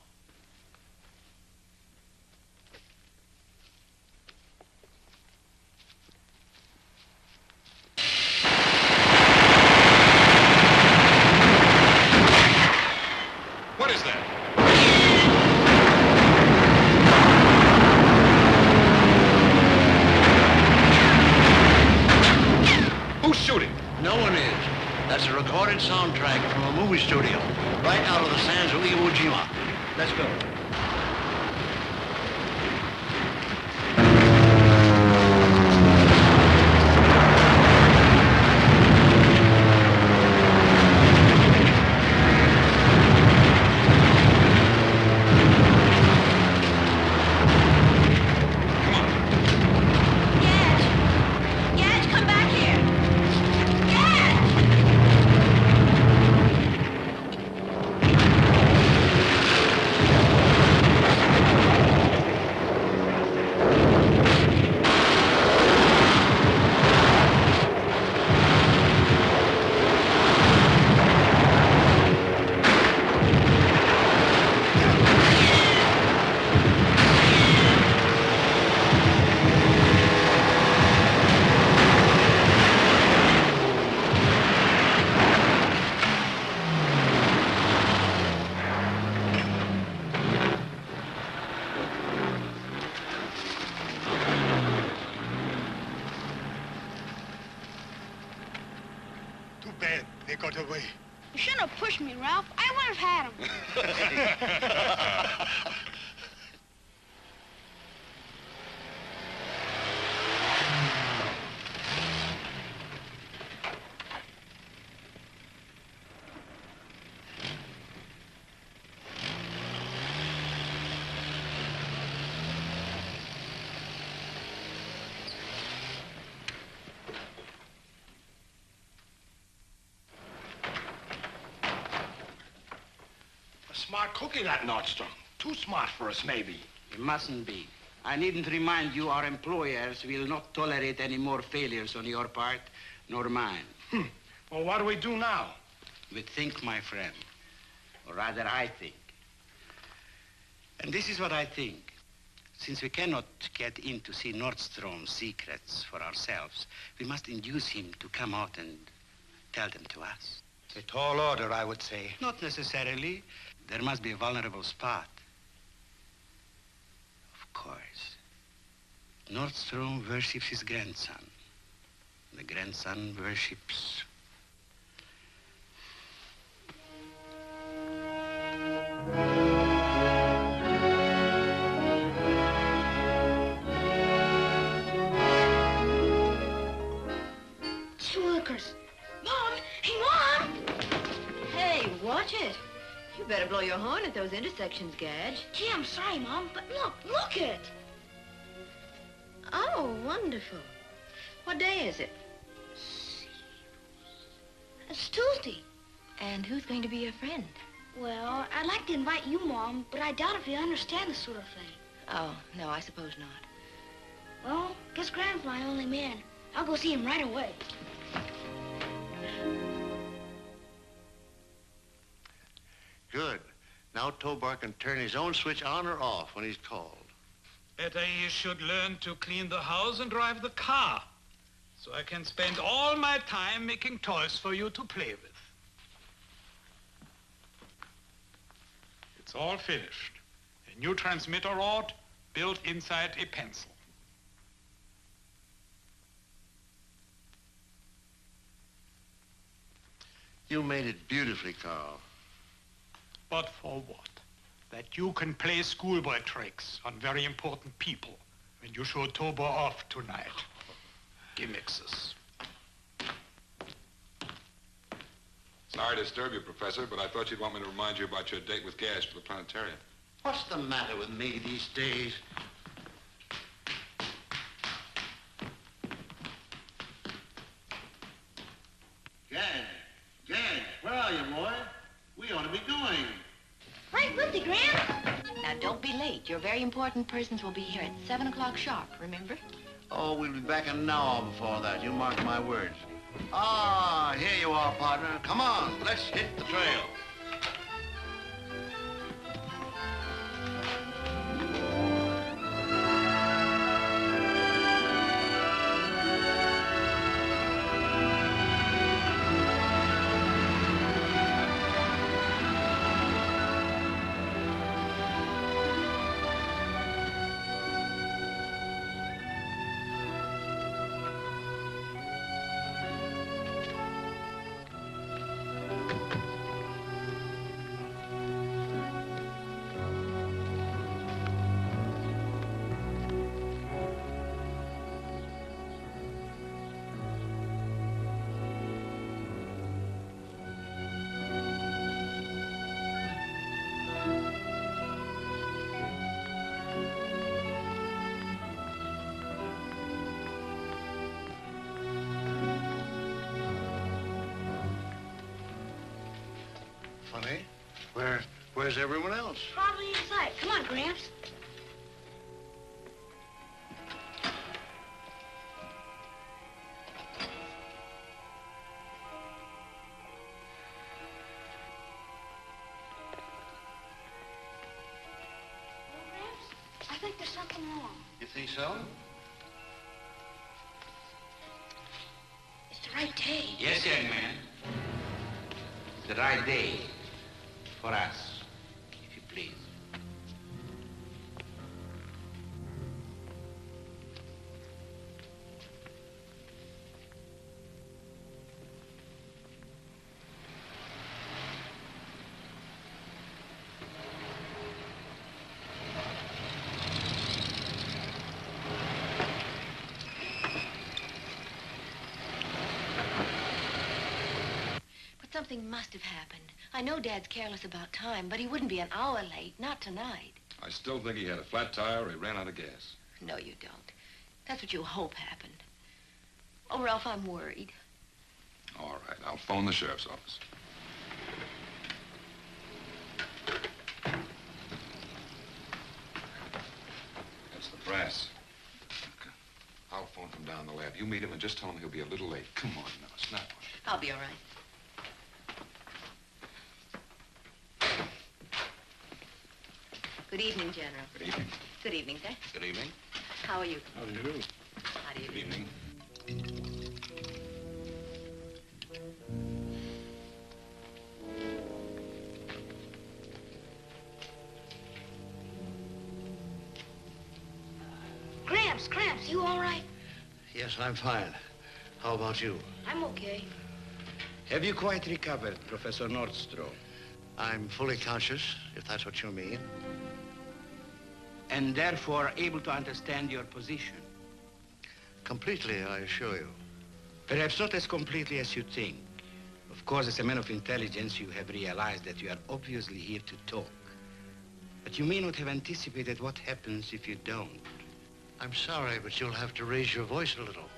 What is that? Who's shooting? No one is. That's a recorded soundtrack from a movie studio. They got away. You shouldn't have pushed me, Ralph. I would have had him. Smart cookie, that Nordstrom. Too smart for us, maybe. It mustn't be. I needn't remind you our employers will not tolerate any more failures on your part, nor mine. Well, what do we do now? We think, my friend. Or rather, I think. And this is what I think. Since we cannot get in to see Nordstrom's secrets for ourselves, we must induce him to come out and tell them to us. A tall order, I would say. Not necessarily. There must be a vulnerable spot. Of course. Nordstrom worships his grandson. The grandson worships... Wilkers. Mom! Hey, Mom! Hey, watch it. You better blow your horn at those intersections, Gadge. Gee, I'm sorry, Mom, but look it. Oh, wonderful. What day is it? It's Tuesday. And who's going to be your friend? Well, I'd like to invite you, Mom, but I doubt if you understand this sort of thing. Oh, no, I suppose not. Well, guess Graham's my only man. I'll go see him right away. Good. Now Tobor can turn his own switch on or off when he's called. Better he should learn to clean the house and drive the car, so I can spend all my time making toys for you to play with. It's all finished. A new transmitter rod built inside a pencil. You made it beautifully, Carl. But for what? That you can play schoolboy tricks on very important people when you show Tobor off tonight. Gimmicks. Sorry to disturb you, Professor, but I thought you'd want me to remind you about your date with Gash for the planetarium. What's the matter with me these days? Gad, where are you, boy? We ought to be going. Right with you, Graham. Now, don't be late. Your very important persons will be here at 7 o'clock sharp, remember? Oh, we'll be back an hour before that. You mark my words. Ah, here you are, partner. Come on, let's hit the trail. Funny. Where's everyone else? Probably inside. Come on, Gramps. I think there's something wrong. You think so? It's the right day. Yes, young man. It's the right day for us, if you please. Something must have happened. I know Dad's careless about time, but he wouldn't be an hour late, not tonight. I still think he had a flat tire or he ran out of gas. No, you don't. That's what you hope happened. Oh, Ralph, I'm worried. All right, I'll phone the sheriff's office. That's the brass. Okay. I'll phone from down the lab. You meet him and just tell him he'll be a little late. Come on now, snap on it. I'll be all right. Good evening, General. Good evening. Good evening, sir. Good evening. How are you? How do you do? How do you Good do? evening. Gramps, you all right? Yes, I'm fine. How about you? I'm okay. Have you quite recovered, Professor Nordstrom? I'm fully conscious, if that's what you mean. And therefore able to understand your position? Completely, I assure you. Perhaps not as completely as you think. Of course, as a man of intelligence, you have realized that you are obviously here to talk. But you may not have anticipated what happens if you don't. I'm sorry, but you'll have to raise your voice a little.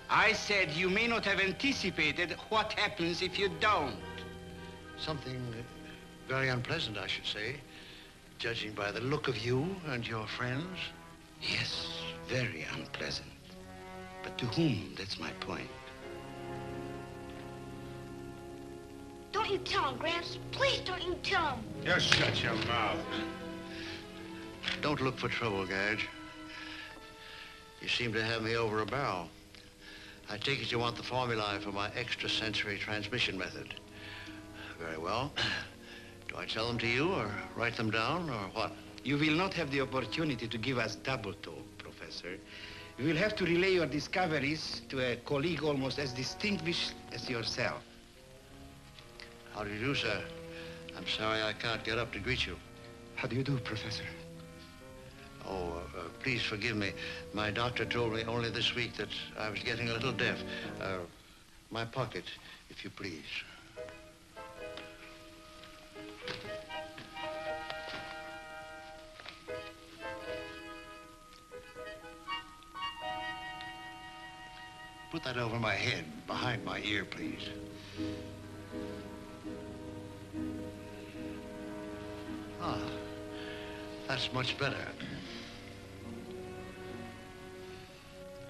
I said you may not have anticipated what happens if you don't. Something very unpleasant, I should say, judging by the look of you and your friends. Yes, very unpleasant. But to whom? That's my point. Don't you tell him, Gramps. Please don't you tell him. Just shut your mouth. Don't look for trouble, Gadge. You seem to have me over a barrel. I take it you want the formulae for my extrasensory transmission method. Very well. Do I tell them to you or write them down or what? You will not have the opportunity to give us double talk, Professor. You will have to relay your discoveries to a colleague almost as distinguished as yourself. How do you do, sir? I'm sorry I can't get up to greet you. How do you do, Professor? Oh, please forgive me. My doctor told me only this week that I was getting a little deaf. My pocket, if you please. Put that over my head, behind my ear, please. Ah, that's much better.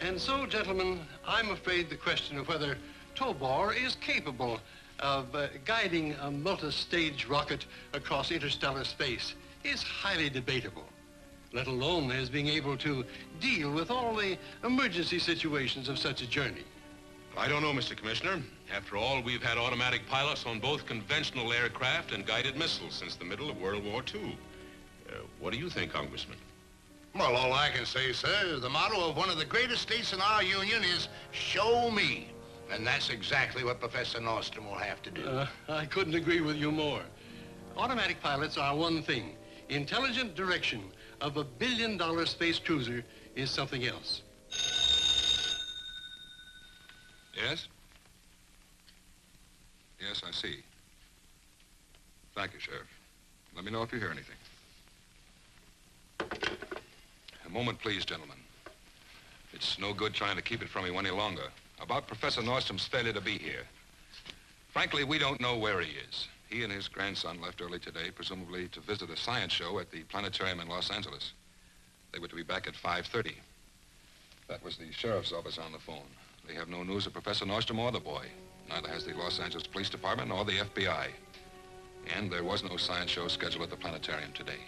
And so, gentlemen, I'm afraid the question of whether Tobor is capable of guiding a multi-stage rocket across interstellar space is highly debatable, let alone his being able to deal with all the emergency situations of such a journey. I don't know, Mr. Commissioner. After all, we've had automatic pilots on both conventional aircraft and guided missiles since the middle of World War II. What do you think, Congressman? Well, all I can say, sir, is the motto of one of the greatest states in our union is show me. And that's exactly what Professor Nordstrom will have to do. I couldn't agree with you more. Automatic pilots are one thing. Intelligent direction of $1 billion space cruiser is something else. Yes? Yes, I see. Thank you, Sheriff. Let me know if you hear anything. A moment, please, gentlemen. It's no good trying to keep it from you any longer. About Professor Nordstrom's failure to be here. Frankly, we don't know where he is. He and his grandson left early today, presumably to visit a science show at the planetarium in Los Angeles. They were to be back at 5:30. That was the sheriff's office on the phone. They have no news of Professor Nordstrom or the boy. Neither has the Los Angeles Police Department nor the FBI. And there was no science show scheduled at the planetarium today.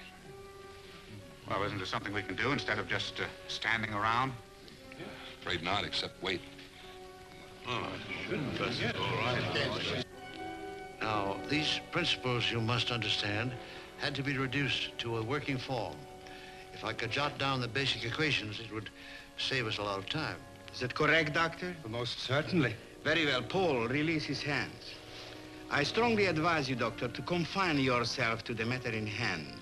Well, isn't there something we can do instead of just standing around? Afraid not, except wait. Oh, Professor. All right. Now, these principles, you must understand, had to be reduced to a working form. If I could jot down the basic equations, it would save us a lot of time. Is that correct, Doctor? Most certainly. Very well. Paul, release his hands. I strongly advise you, Doctor, to confine yourself to the matter in hand.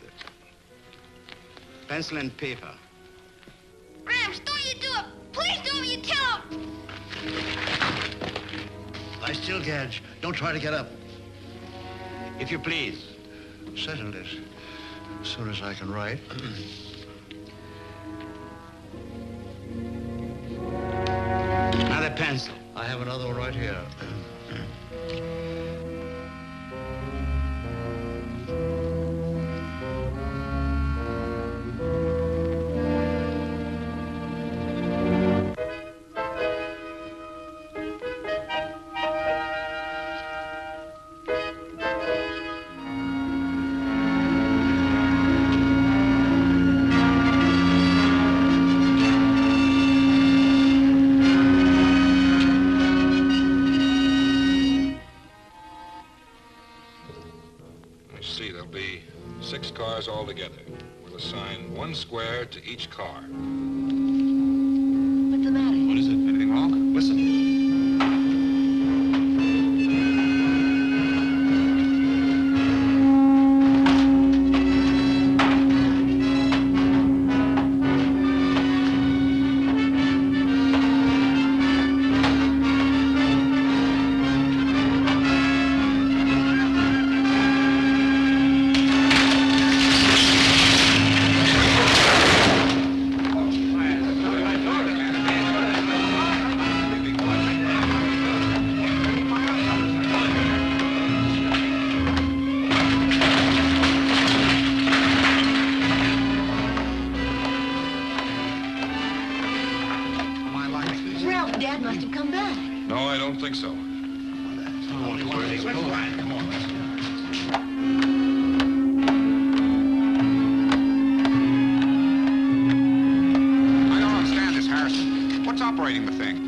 Pencil and paper. Gramps, don't you do it. Please don't you tell him. Lie still, Gadge. Don't try to get up. If you please. Settled it. As soon as I can write. Another pencil. I have another one right here. Altogether. We'll assign 1 square to each car. What's the matter? What is it? Anything wrong? Listen.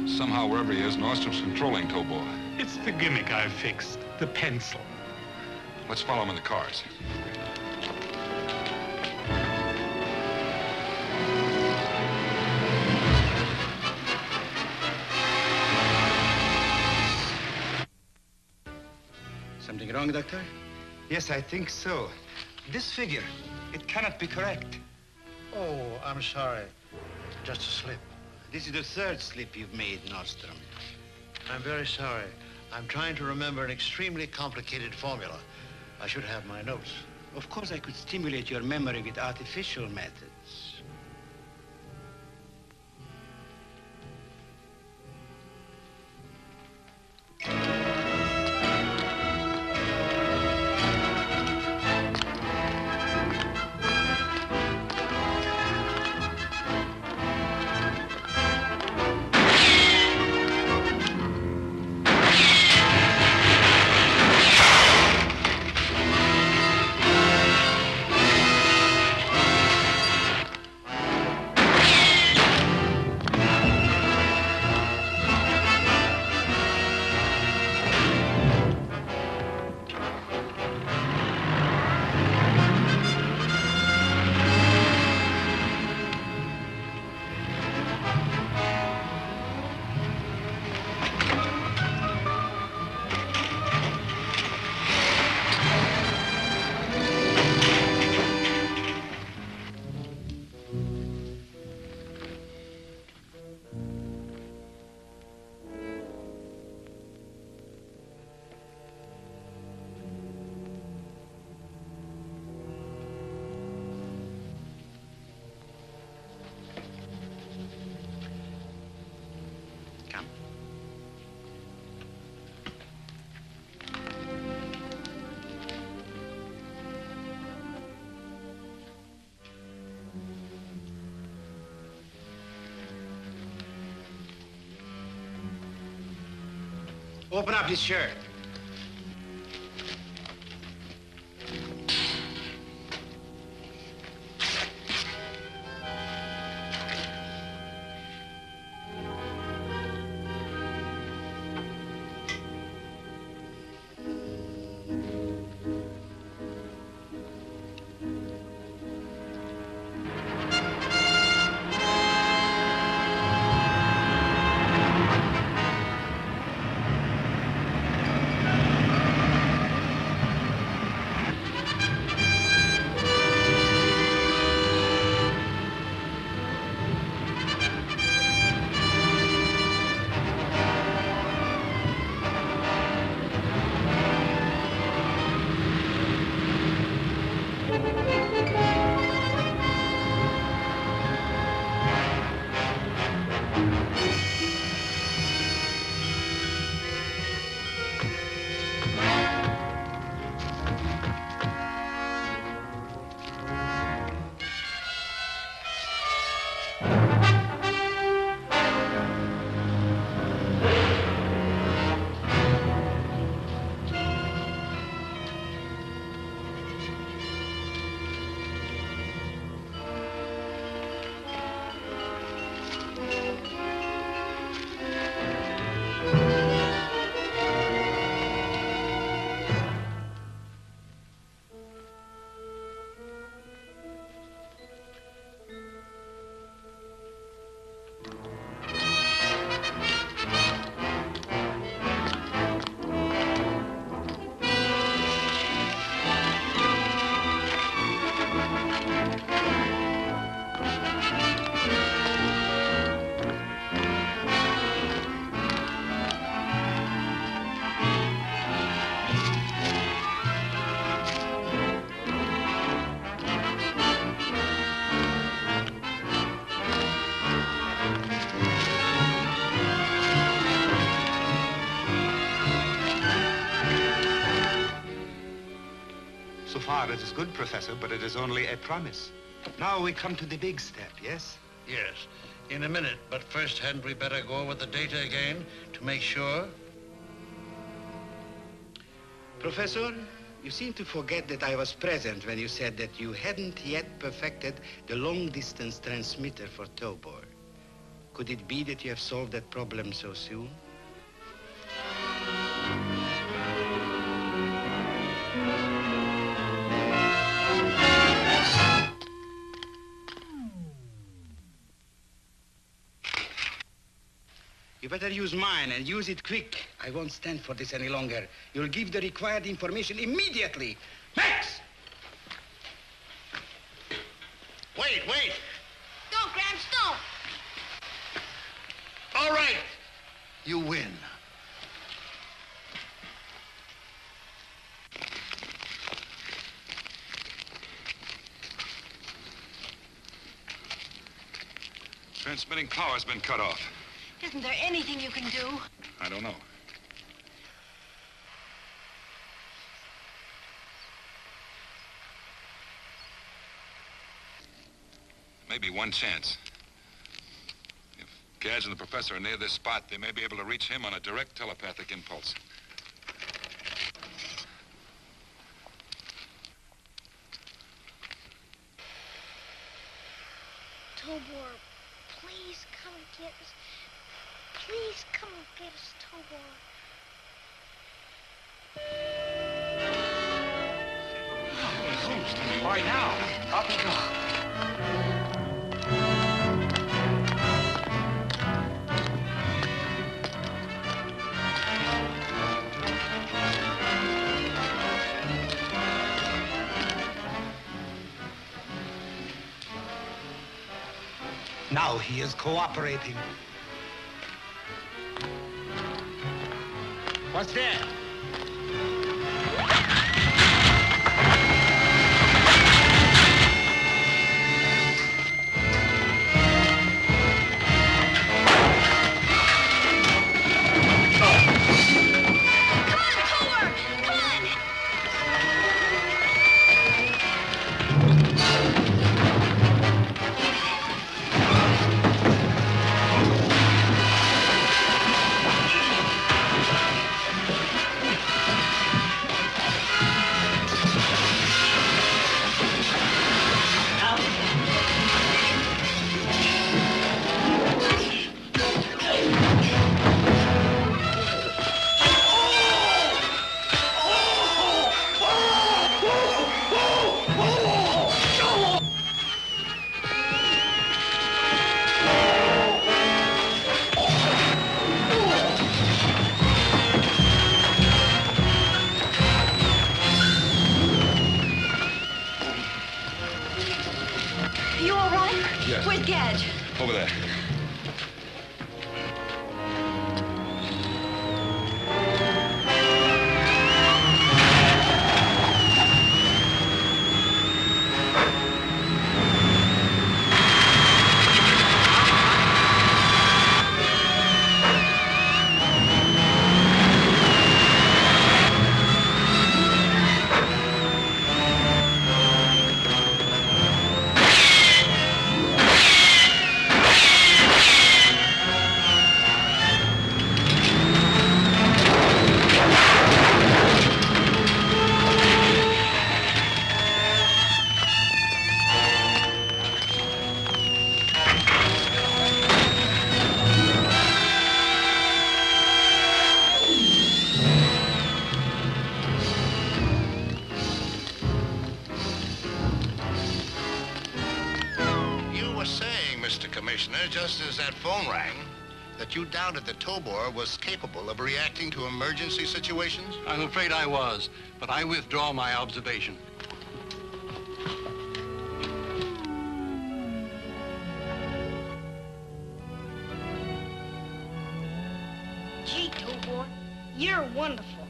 Somehow, wherever he is, Nordstrom's controlling Tobor. It's the gimmick I fixed, the pencil. Let's follow him in the cars. Something wrong, Doctor? Yes, I think so. This figure, it cannot be correct. Oh, I'm sorry. Just a slip. This is the 3rd slip you've made, Nordstrom. I'm very sorry. I'm trying to remember an extremely complicated formula. I should have my notes. Of course, I could stimulate your memory with artificial methods. Open up his shirt. far, it is good, Professor, but it is only a promise. Now we come to the big step, yes? Yes, in a minute. But first, hadn't we better go over the data again to make sure? Professor, you seem to forget that I was present when you said that you hadn't yet perfected the long-distance transmitter for Tobor. Could it be that you have solved that problem so soon? You better use mine and use it quick. I won't stand for this any longer. You'll give the required information immediately. Max! Wait. Don't, Gramps, don't. All right. You win. Transmitting power's been cut off. Isn't there anything you can do? I don't know. Maybe one chance. If Gadge and the professor are near this spot, they may be able to reach him on a direct telepathic impulse. Tobor, please come and get us. Please come and get us, Tobor. All right, now, up we go. Now he is cooperating. What's that? You all right? Yes. Where's Gadge? Over there. Just as that phone rang, that you doubted that Tobor was capable of reacting to emergency situations? I'm afraid I was, but I withdraw my observation. Gee, Tobor, you're wonderful.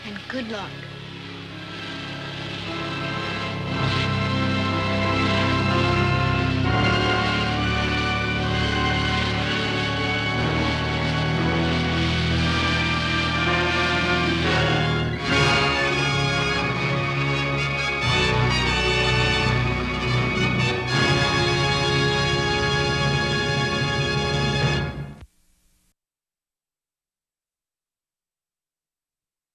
And good luck.